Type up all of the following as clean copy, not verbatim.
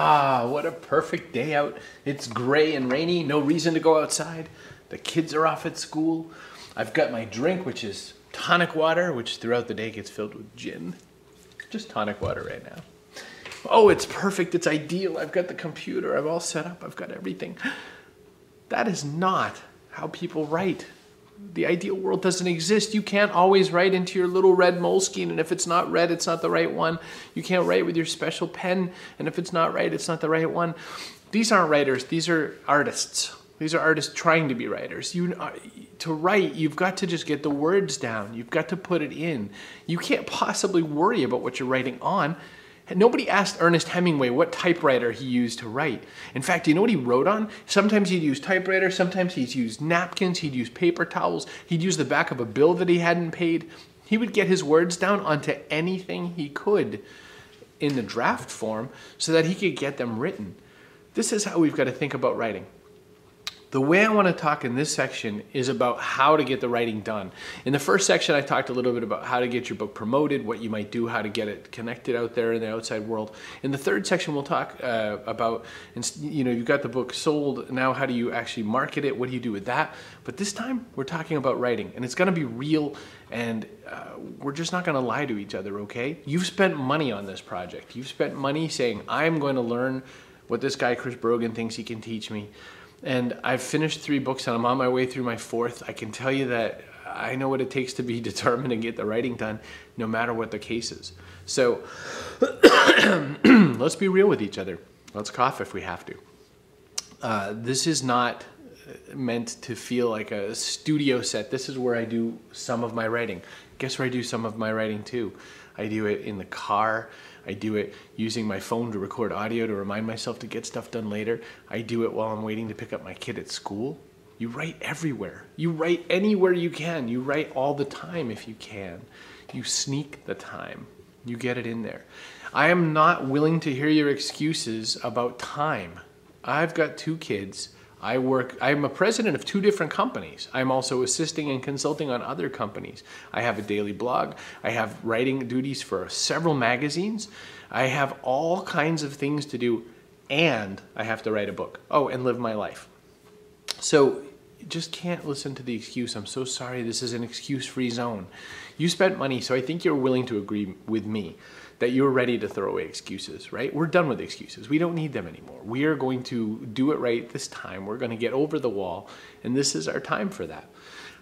Ah, what a perfect day out. It's gray and rainy, no reason to go outside. The kids are off at school. I've got my drink, which is tonic water, which throughout the day gets filled with gin. Just tonic water right now. Oh, it's perfect, it's ideal. I've got the computer, I'm all set up, I've got everything. That is not how people write. The ideal world doesn't exist. You can't always write into your little red Moleskine, and if it's not red, it's not the right one. You can't write with your special pen, and if it's not right, it's not the right one. These aren't writers, these are artists. These are artists trying to be writers. To write, you've got to just get the words down. You've got to put it in. You can't possibly worry about what you're writing on. Nobody asked Ernest Hemingway what typewriter he used to write. In fact, do you know what he wrote on? Sometimes he'd use typewriter, sometimes he'd use napkins, he'd use paper towels, he'd use the back of a bill that he hadn't paid. He would get his words down onto anything he could in the draft form so that he could get them written. This is how we've got to think about writing. The way I want to talk in this section is about how to get the writing done. In the first section, I talked a little bit about how to get your book promoted, what you might do, how to get it connected out there in the outside world. In the third section, we'll talk about, you've got the book sold, now how do you actually market it, what do you do with that? But this time, we're talking about writing, and it's going to be real, and we're just not going to lie to each other, okay? You've spent money on this project. You've spent money saying, I'm going to learn what this guy, Chris Brogan, thinks he can teach me. And I've finished 3 books and I'm on my way through my 4th. I can tell you that I know what it takes to be determined and get the writing done, no matter what the case is. So let's be real with each other. Let's cough if we have to. This is not meant to feel like a studio set. This is where I do some of my writing. Guess where I do some of my writing too? I do it in the car. I do it using my phone to record audio to remind myself to get stuff done later. I do it while I'm waiting to pick up my kid at school. You write everywhere. You write anywhere you can. You write all the time if you can. You sneak the time. You get it in there. I am not willing to hear your excuses about time. I've got 2 kids. I'm a president of 2 different companies. I'm also assisting and consulting on other companies. I have a daily blog. I have writing duties for several magazines. I have all kinds of things to do, and I have to write a book. Oh, and live my life. So you just can't listen to the excuse. I'm so sorry, this is an excuse-free zone. You spent money, so I think you're willing to agree with me that you're ready to throw away excuses, right? We're done with excuses. We don't need them anymore. We are going to do it right this time. We're going to get over the wall, and this is our time for that.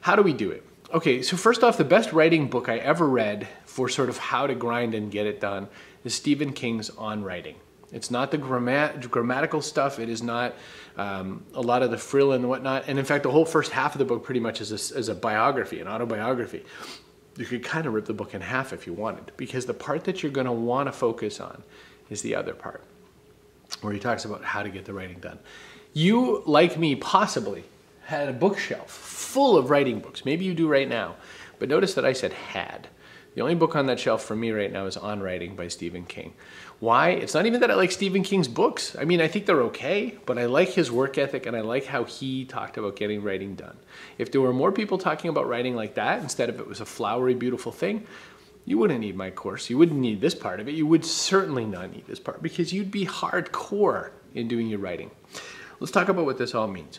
How do we do it? Okay, so first off, the best writing book I ever read for sort of how to grind and get it done is Stephen King's On Writing. It's not the grammatical stuff. It is not a lot of the frill and whatnot. And in fact, the whole first half of the book pretty much is a biography, an autobiography. You could kind of rip the book in half if you wanted, because the part that you're going to want to focus on is the other part, where he talks about how to get the writing done. You, like me, possibly had a bookshelf full of writing books. Maybe you do right now, but notice that I said had. The only book on that shelf for me right now is On Writing by Stephen King. Why? It's not even that I like Stephen King's books. I mean, I think they're okay, but I like his work ethic and I like how he talked about getting writing done. If there were more people talking about writing like that, instead of it was a flowery, beautiful thing, you wouldn't need my course. You wouldn't need this part of it. You would certainly not need this part because you'd be hardcore in doing your writing. Let's talk about what this all means.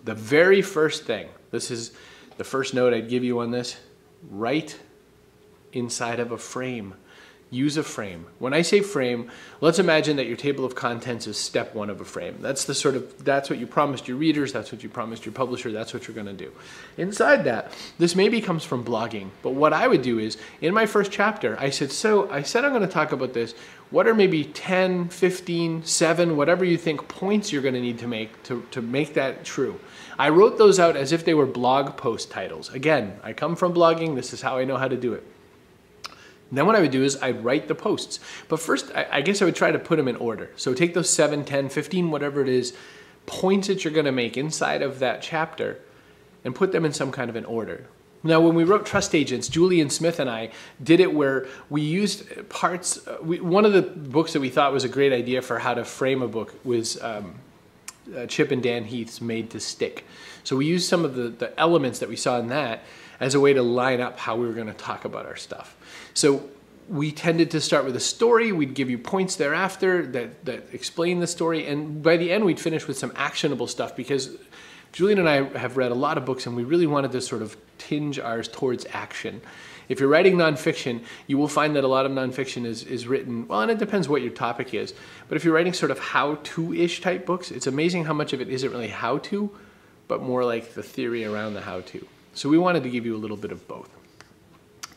The very first thing, this is the first note I'd give you on this, write inside of a frame. Use a frame. When I say frame, let's imagine that your table of contents is step 1 of a frame. That's what you promised your readers, that's what you promised your publisher, that's what you're going to do. Inside that, this maybe comes from blogging, but what I would do is, in my first chapter, I said I'm going to talk about this. What are maybe 10, 15, 7, whatever you think points you're going to need to make to make that true. I wrote those out as if they were blog post titles. Again, I come from blogging, this is how I know how to do it. Then what I would do is I'd write the posts. But first, I guess I would try to put them in order. So take those 7, 10, 15, whatever it is, points that you're going to make inside of that chapter and put them in some kind of an order. Now, when we wrote Trust Agents, Julian Smith and I did it where we used parts. One of the books that we thought was a great idea for how to frame a book was Chip and Dan Heath's Made to Stick. So we used some of the elements that we saw in that as a way to line up how we were going to talk about our stuff. So we tended to start with a story. We'd give you points thereafter that explain the story. And by the end, we'd finish with some actionable stuff, because Julian and I have read a lot of books and we really wanted to sort of tinge ours towards action. If you're writing nonfiction, you will find that a lot of nonfiction is written, well, and it depends what your topic is. But if you're writing sort of how-to-ish type books, it's amazing how much of it isn't really how-to, but more like the theory around the how-to. So we wanted to give you a little bit of both.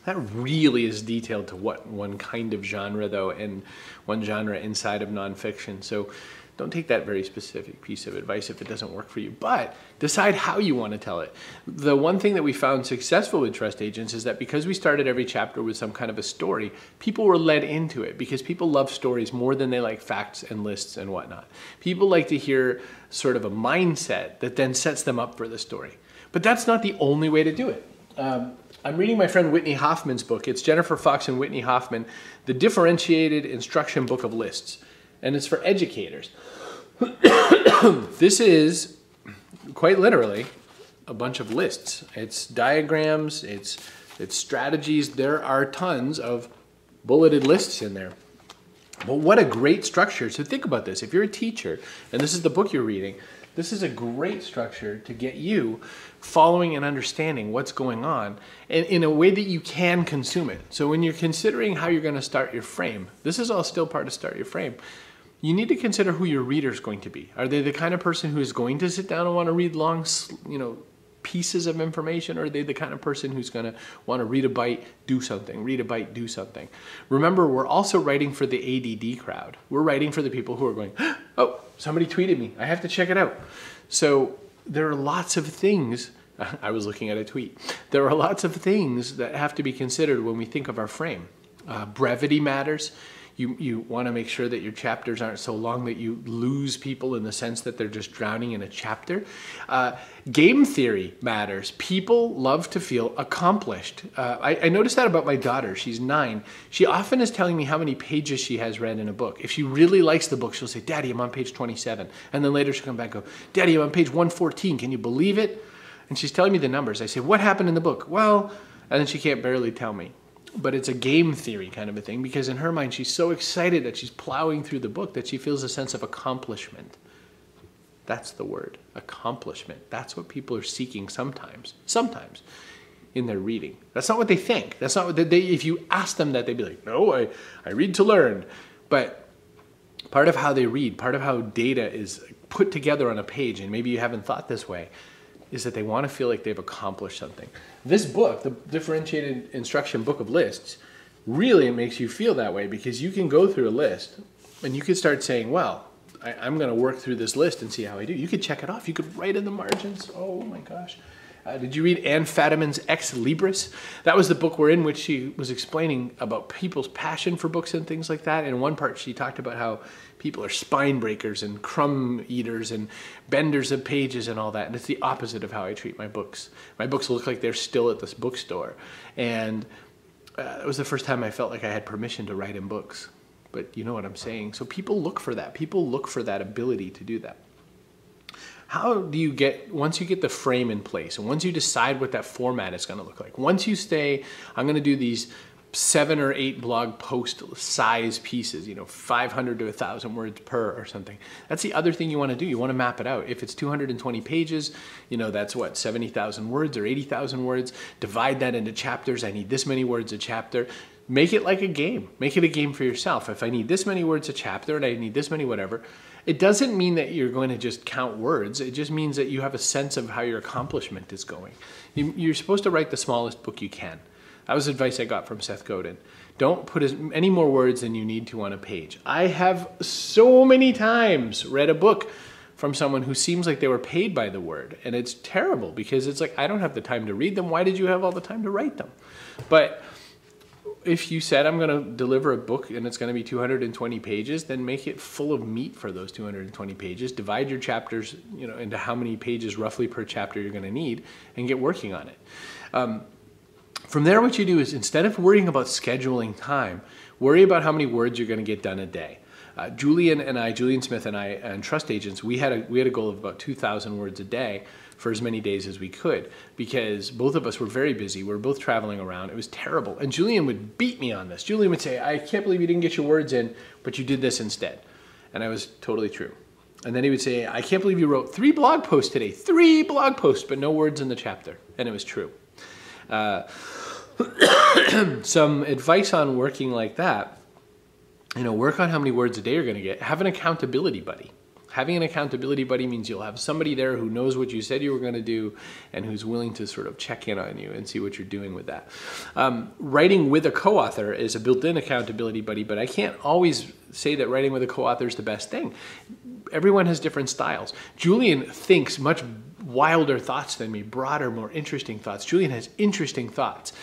That really is detailed to what one kind of genre, though, and one genre inside of nonfiction. So don't take that very specific piece of advice if it doesn't work for you, but decide how you want to tell it. The one thing that we found successful with Trust Agents is that because we started every chapter with some kind of a story, people were led into it, because people love stories more than they like facts and lists and whatnot. People like to hear sort of a mindset that then sets them up for the story. But that's not the only way to do it. I'm reading my friend Whitney Hoffman's book. It's Jennifer Fox and Whitney Hoffman, The Differentiated Instruction Book of Lists. And it's for educators. This is quite literally a bunch of lists. It's diagrams, it's strategies. There are tons of bulleted lists in there. But what a great structure. So think about this. If you're a teacher and this is the book you're reading, this is a great structure to get you following and understanding what's going on and in a way that you can consume it. So when you're considering how you're going to start your frame, this is all still part of Start Your Frame. You need to consider who your reader is going to be. Are they the kind of person who is going to sit down and want to read long, pieces of information, or are they the kind of person who's going to want to read a bite, do something, read a bite, do something? Remember, we're also writing for the ADD crowd. We're writing for the people who are going, oh, somebody tweeted me, I have to check it out. So there are lots of things, I was looking at a tweet, there are lots of things that have to be considered when we think of our frame. Brevity matters. You want to make sure that your chapters aren't so long that you lose people in the sense that they're just drowning in a chapter. Game theory matters. People love to feel accomplished. I noticed that about my daughter. She's 9. She often is telling me how many pages she has read in a book. If she really likes the book, she'll say, Daddy, I'm on page 27. And then later she'll come back and go, Daddy, I'm on page 114. Can you believe it? And she's telling me the numbers. I say, what happened in the book? Well, and then she can't barely tell me. But it's a game theory kind of a thing, because in her mind, she's so excited that she's plowing through the book that she feels a sense of accomplishment. That's the word, accomplishment. That's what people are seeking sometimes in their reading. That's not what they think. That's not what if you ask them that, they'd be like, no, I read to learn. But part of how they read, part of how data is put together on a page, and maybe you haven't thought this way, is that they want to feel like they've accomplished something. This book, the Differentiated Instruction Book of Lists, really makes you feel that way, because you can go through a list and you could start saying, well, I'm going to work through this list and see how I do. You could check it off. You could write in the margins. Oh my gosh. Did you read Anne Fadiman's Ex Libris? That was the book in which she was explaining about people's passion for books and things like that. In one part, she talked about how people are spine breakers and crumb eaters and benders of pages and all that. And it's the opposite of how I treat my books. My books look like they're still at this bookstore. And it was the first time I felt like I had permission to write in books. But you know what I'm saying. So people look for that. People look for that ability to do that. How do you once you get the frame in place, and once you decide what that format is going to look like, once you say, I'm going to do these 7 or 8 blog post size pieces, 500 to 1,000 words per or something. That's the other thing you want to do. You want to map it out. If it's 220 pages, that's what, 70,000 words or 80,000 words. Divide that into chapters. I need this many words a chapter. Make it like a game. Make it a game for yourself. If I need this many words a chapter and I need this many whatever, it doesn't mean that you're going to just count words. It just means that you have a sense of how your accomplishment is going. You're supposed to write the smallest book you can. That was advice I got from Seth Godin. Don't put any more words than you need to on a page. I have so many times read a book from someone who seems like they were paid by the word. And it's terrible, because it's like, I don't have the time to read them. Why did you have all the time to write them? But if you said, I'm going to deliver a book and it's going to be 220 pages, then make it full of meat for those 220 pages. Divide your chapters, into how many pages roughly per chapter you're going to need, and get working on it. From there, what you do is, instead of worrying about scheduling time, worry about how many words you're going to get done a day. Julian Smith and I, and Trust Agents, we had a goal of about 2,000 words a day for as many days as we could, because both of us were very busy. We were both traveling around. It was terrible. And Julian would beat me on this. Julian would say, I can't believe you didn't get your words in, but you did this instead. And I was totally true. And then he would say, I can't believe you wrote 3 blog posts today, 3 blog posts, but no words in the chapter. And it was true. Some advice on working like that, work on how many words a day you're going to get. Have an accountability buddy. Having an accountability buddy means you'll have somebody there who knows what you said you were going to do and who's willing to sort of check in on you and see what you're doing with that. Writing with a co-author is a built-in accountability buddy, but I can't always say that writing with a co-author is the best thing. Everyone has different styles. Julian thinks much wilder thoughts than me, broader, more interesting thoughts. Julian has interesting thoughts.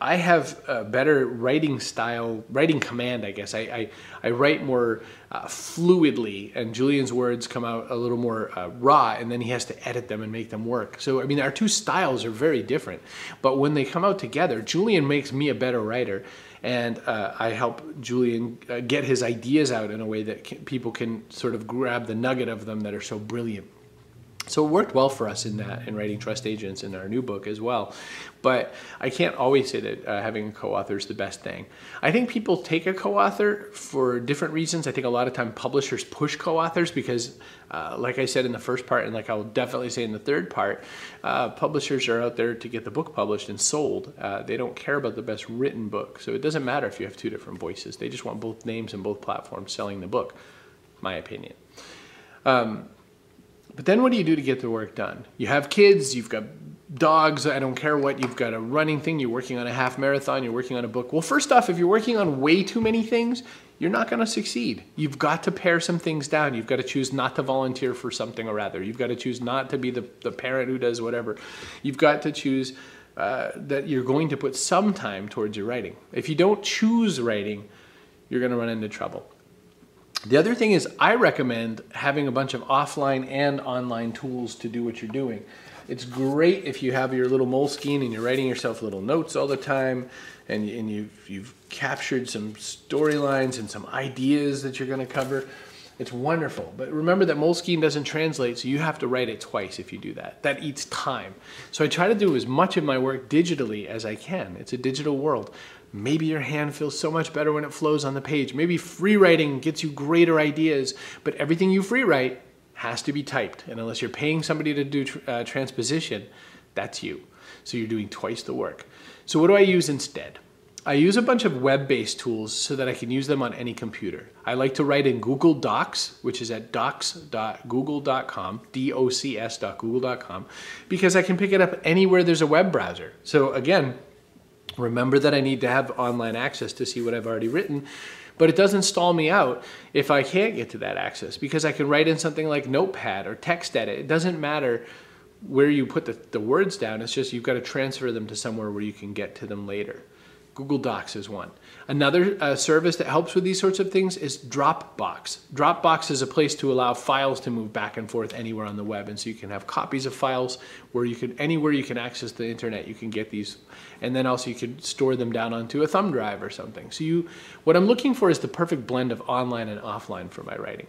I have a better writing style, writing command, I guess. I write more fluidly, and Julian's words come out a little more raw, and then he has to edit them and make them work. So, I mean, our two styles are very different. But when they come out together, Julian makes me a better writer, and I help Julian get his ideas out in a way that people can sort of grab the nugget of them that are so brilliant. So it worked well for us in writing Trust Agents in our new book as well. But I can't always say that having a co-author is the best thing. I think people take a co-author for different reasons. I think a lot of time publishers push co-authors because, like I said in the first part, and like I'll definitely say in the third part, publishers are out there to get the book published and sold. They don't care about the best written book. So it doesn't matter if you have 2 different voices. They just want both names and both platforms selling the book, my opinion. But then what do you do to get the work done? You have kids, you've got dogs, I don't care what, you've got a running thing, you're working on a half marathon, you're working on a book. Well, first off, if you're working on way too many things, you're not going to succeed. You've got to pare some things down. You've got to choose not to volunteer for something or other. You've got to choose not to be the parent who does whatever. You've got to choose that you're going to put some time towards your writing. If you don't choose writing, you're going to run into trouble. The other thing is I recommend having a bunch of offline and online tools to do what you're doing. It's great if you have your little Moleskine and you're writing yourself little notes all the time and you've captured some storylines and some ideas that you're going to cover. It's wonderful. But remember that Moleskine doesn't translate, so you have to write it twice if you do that. That eats time. So I try to do as much of my work digitally as I can. It's a digital world. Maybe your hand feels so much better when it flows on the page. Maybe free writing gets you greater ideas, but everything you free write has to be typed. And unless you're paying somebody to do transposition, that's you. So you're doing twice the work. So what do I use instead? I use a bunch of web-based tools so that I can use them on any computer. I like to write in Google Docs, which is at docs.google.com, docs.google.com, because I can pick it up anywhere there's a web browser. So again, remember that I need to have online access to see what I've already written, but it doesn't stall me out if I can't get to that access because I can write in something like Notepad or TextEdit. It doesn't matter where you put the words down, it's just you've got to transfer them to somewhere where you can get to them later. Google Docs is one. Another service that helps with these sorts of things is Dropbox. Dropbox is a place to allow files to move back and forth anywhere on the web, and so you can have copies of files where you can, anywhere you can access the internet, you can get these, and then also you can store them down onto a thumb drive or something. So what I'm looking for is the perfect blend of online and offline for my writing.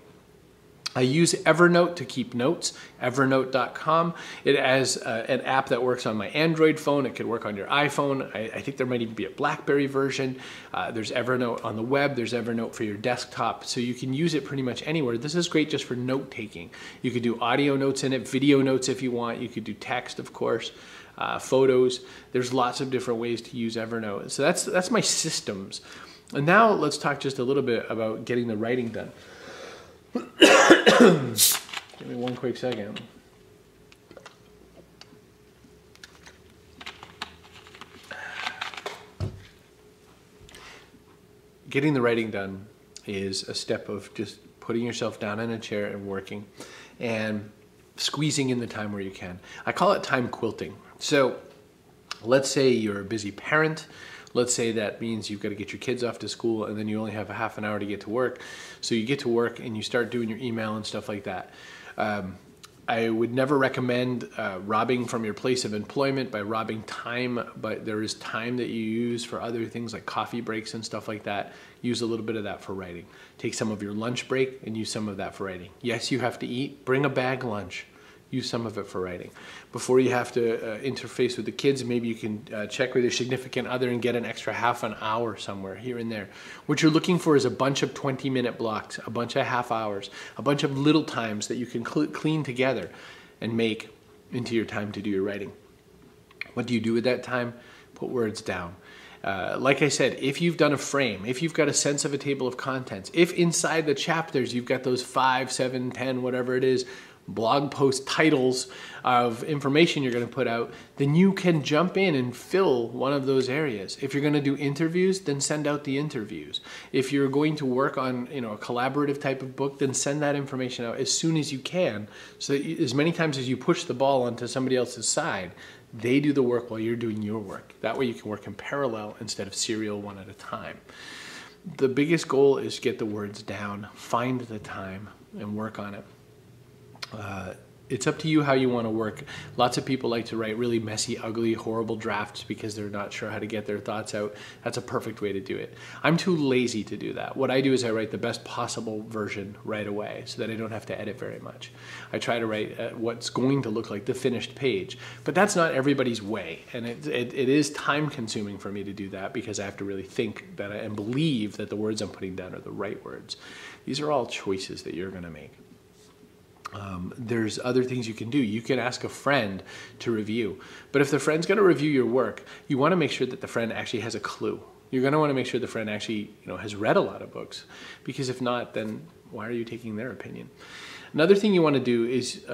I use Evernote to keep notes, evernote.com. It has an app that works on my Android phone. It could work on your iPhone. I think there might even be a BlackBerry version. There's Evernote on the web. There's Evernote for your desktop. So you can use it pretty much anywhere. This is great just for note taking. You could do audio notes in it, video notes if you want. You could do text, of course, photos. There's lots of different ways to use Evernote. So that's my systems. And now let's talk just a little bit about getting the writing done. Give me one quick second. Getting the writing done is a step of just putting yourself down in a chair and working and squeezing in the time where you can. I call it time quilting. So let's say you're a busy parent. Let's say that means you've got to get your kids off to school and then you only have a half an hour to get to work. So you get to work and you start doing your email and stuff like that. I would never recommend robbing from your place of employment by robbing time, but there is time that you use for other things like coffee breaks and stuff like that. Use a little bit of that for writing. Take some of your lunch break and use some of that for writing. Yes, you have to eat. Bring a bag lunch. Use some of it for writing. Before you have to interface with the kids, maybe you can check with your significant other and get an extra half an hour somewhere here and there. What you're looking for is a bunch of 20-minute blocks, a bunch of half hours, a bunch of little times that you can clean together and make into your time to do your writing. What do you do with that time? Put words down. Like I said, if you've done a frame, if you've got a sense of a table of contents, if inside the chapters you've got those 5, 7, 10, whatever it is, blog post titles of information you're going to put out, then you can jump in and fill one of those areas. If you're going to do interviews, then send out the interviews. If you're going to work on, a collaborative type of book, then send that information out as soon as you can, so that as many times as you push the ball onto somebody else's side, they do the work while you're doing your work. That way you can work in parallel instead of serial, one at a time. The biggest goal is get the words down, find the time, and work on it. It's up to you how you want to work. Lots of people like to write really messy, ugly, horrible drafts because they're not sure how to get their thoughts out. That's a perfect way to do it. I'm too lazy to do that. What I do is I write the best possible version right away so that I don't have to edit very much. I try to write what's going to look like the finished page, but that's not everybody's way. And it is time consuming for me to do that because I have to really think that and believe that the words I'm putting down are the right words. These are all choices that you're going to make. There's other things you can do. You can ask a friend to review. But if the friend's going to review your work, you want to make sure that the friend actually has a clue. You're going to want to make sure the friend actually has read a lot of books. Because if not, then why are you taking their opinion? Another thing you want to do is,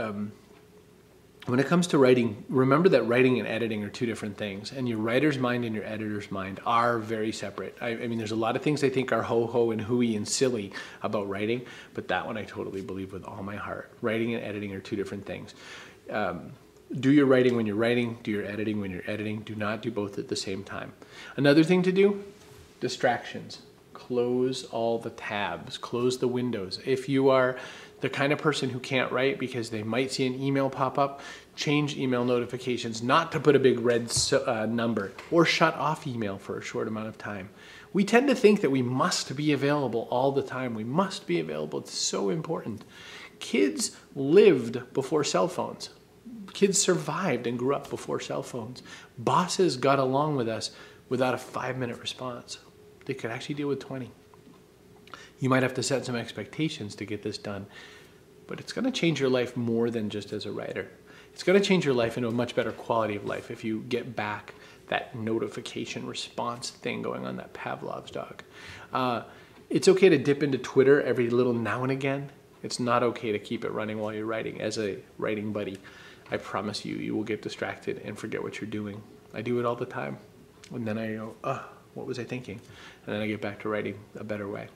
when it comes to writing, remember that writing and editing are two different things. And your writer's mind and your editor's mind are very separate. I mean, there's a lot of things I think are ho-ho and hooey and silly about writing, but that one I totally believe with all my heart. Writing and editing are two different things. Do your writing when you're writing, do your editing when you're editing. Do not do both at the same time. Another thing to do, distractions. Close all the tabs, close the windows. If you are the kind of person who can't write because they might see an email pop up, change email notifications not to put a big red number, or shut off email for a short amount of time. We tend to think that we must be available all the time. We must be available. It's so important. Kids lived before cell phones. Kids survived and grew up before cell phones. Bosses got along with us without a 5-minute response. They could actually deal with 20. You might have to set some expectations to get this done, but it's going to change your life more than just as a writer. It's going to change your life into a much better quality of life if you get back that notification response thing going on, that Pavlov's dog. It's okay to dip into Twitter every little now and again. It's not okay to keep it running while you're writing. As a writing buddy, I promise you, you will get distracted and forget what you're doing. I do it all the time. And then I go, what was I thinking? And then I get back to writing a better way.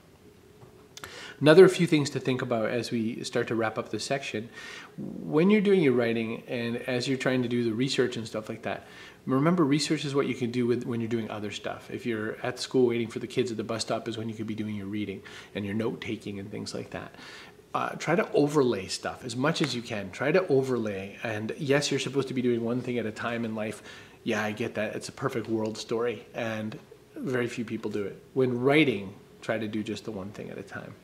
Another few things to think about as we start to wrap up this section. When you're doing your writing and as you're trying to do the research and stuff like that, remember research is what you can do when you're doing other stuff. If you're at school waiting for the kids at the bus stop is when you could be doing your reading and your note taking and things like that. Try to overlay stuff as much as you can. Try to overlay. And yes, you're supposed to be doing one thing at a time in life. Yeah, I get that. It's a perfect world story and very few people do it. When writing, try to do just the one thing at a time.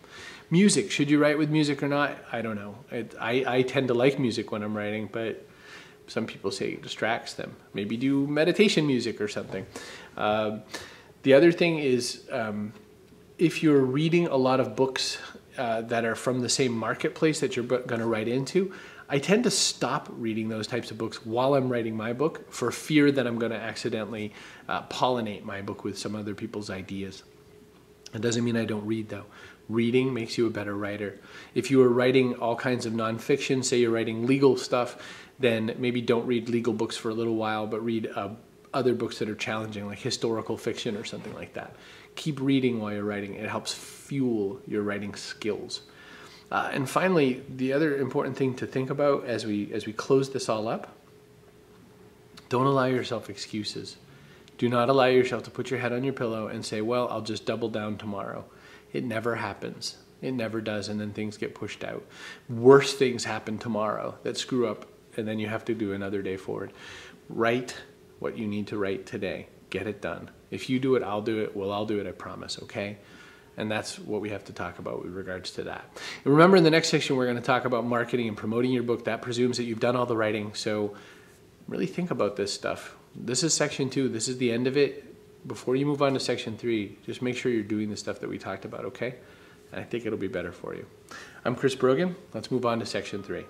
Music, should you write with music or not? I don't know. I tend to like music when I'm writing, but some people say it distracts them. Maybe do meditation music or something. The other thing is, if you're reading a lot of books that are from the same marketplace that you're going to write into, I tend to stop reading those types of books while I'm writing my book for fear that I'm going to accidentally pollinate my book with some other people's ideas. It doesn't mean I don't read though. Reading makes you a better writer. If you are writing all kinds of nonfiction, say you're writing legal stuff, then maybe don't read legal books for a little while, but read other books that are challenging, like historical fiction or something like that. Keep reading while you're writing. It helps fuel your writing skills. And finally, the other important thing to think about as we close this all up, don't allow yourself excuses. Do not allow yourself to put your head on your pillow and say, well, I'll just double down tomorrow. It never happens. It never does, and then things get pushed out. Worse things happen tomorrow that screw up, and then you have to do another day forward. Write what you need to write today. Get it done. If you do it, I'll do it. Well, I'll do it, I promise, okay? And that's what we have to talk about with regards to that. And remember, in the next section, we're going to talk about marketing and promoting your book. That presumes that you've done all the writing, so really think about this stuff. This is section 2. This is the end of it. Before you move on to section 3, just make sure you're doing the stuff that we talked about, okay? And I think it'll be better for you. I'm Chris Brogan. Let's move on to section 3.